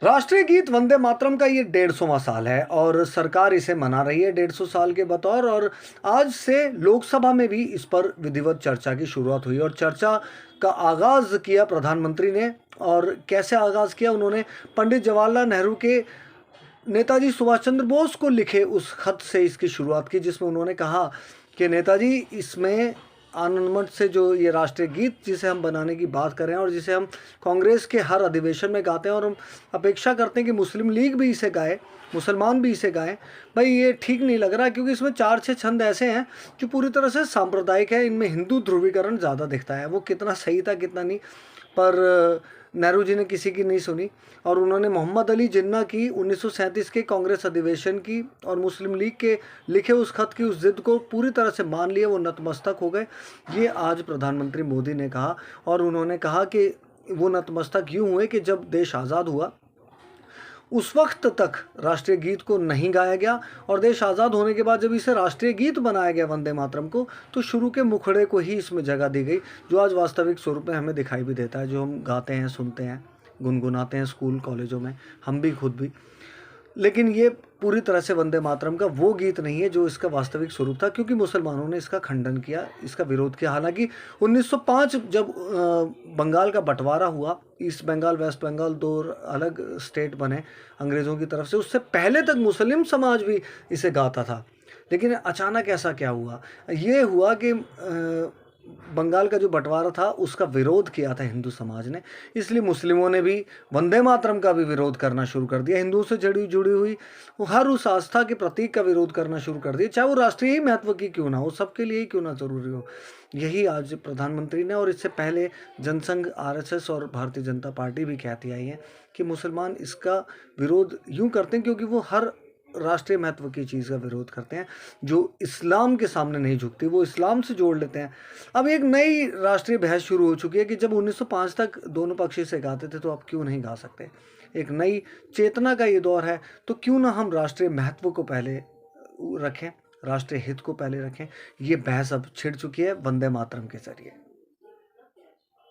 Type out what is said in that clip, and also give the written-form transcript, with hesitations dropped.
राष्ट्रीय गीत वंदे मातरम का ये 150वां साल है और सरकार इसे मना रही है 150 साल के बतौर। और आज से लोकसभा में भी इस पर विधिवत चर्चा की शुरुआत हुई और चर्चा का आगाज़ किया प्रधानमंत्री ने। और कैसे आगाज़ किया उन्होंने? पंडित जवाहरलाल नेहरू के नेताजी सुभाष चंद्र बोस को लिखे उस खत से इसकी शुरुआत की, जिसमें उन्होंने कहा कि नेताजी, इसमें आनंद मठ से जो ये राष्ट्रीय गीत जिसे हम बनाने की बात कर रहे हैं और जिसे हम कांग्रेस के हर अधिवेशन में गाते हैं और हम अपेक्षा करते हैं कि मुस्लिम लीग भी इसे गाए, मुसलमान भी इसे गाएं, भाई ये ठीक नहीं लग रहा, क्योंकि इसमें 4-6 छंद ऐसे हैं जो पूरी तरह से सांप्रदायिक है। इनमें हिंदू ध्रुवीकरण ज़्यादा दिखता है। वो कितना सही था कितना नहीं, पर नेहरू जी ने किसी की नहीं सुनी और उन्होंने मोहम्मद अली जिन्ना की 1937 के कांग्रेस अधिवेशन की और मुस्लिम लीग के लिखे उस खत की उस जिद को पूरी तरह से मान लिया। वो नतमस्तक हो गए। ये आज प्रधानमंत्री मोदी ने कहा और उन्होंने कहा कि वो नतमस्तक यूँ हुए कि जब देश आज़ाद हुआ उस वक्त तक राष्ट्रीय गीत को नहीं गाया गया और देश आज़ाद होने के बाद जब इसे राष्ट्रीय गीत बनाया गया वंदे मातरम को, तो शुरू के मुखड़े को ही इसमें जगह दी गई, जो आज वास्तविक स्वरूप में हमें दिखाई भी देता है, जो हम गाते हैं, सुनते हैं, गुनगुनाते हैं स्कूल कॉलेजों में, हम भी खुद भी। लेकिन ये पूरी तरह से वंदे मातरम का वो गीत नहीं है जो इसका वास्तविक स्वरूप था, क्योंकि मुसलमानों ने इसका खंडन किया, इसका विरोध किया। हालांकि 1905 जब बंगाल का बंटवारा हुआ, ईस्ट बंगाल वेस्ट बंगाल 2 अलग स्टेट बने अंग्रेज़ों की तरफ से, उससे पहले तक मुस्लिम समाज भी इसे गाता था। लेकिन अचानक ऐसा क्या हुआ? ये हुआ कि बंगाल का जो बंटवारा था उसका विरोध किया था हिंदू समाज ने, इसलिए मुस्लिमों ने भी वंदे मातरम का भी विरोध करना शुरू कर दिया। हिंदुओं से जुड़ी हुई वो हर उस आस्था के प्रतीक का विरोध करना शुरू कर दिया, चाहे वो राष्ट्रीय ही महत्व की क्यों ना हो, सबके लिए ही क्यों ना ज़रूरी हो। यही आज प्रधानमंत्री ने और इससे पहले जनसंघ, आरएसएस और भारतीय जनता पार्टी भी कहती आई है कि मुसलमान इसका विरोध यूँ करते हैं क्योंकि वो हर राष्ट्रीय महत्व की चीज़ का विरोध करते हैं जो इस्लाम के सामने नहीं झुकती, वो इस्लाम से जोड़ लेते हैं। अब एक नई राष्ट्रीय बहस शुरू हो चुकी है कि जब 1905 तक दोनों पक्ष इसे गाते थे तो अब क्यों नहीं गा सकते। एक नई चेतना का ये दौर है, तो क्यों ना हम राष्ट्रीय महत्व को पहले रखें, राष्ट्रीय हित को पहले रखें। ये बहस अब छिड़ चुकी है वंदे मातरम के जरिए।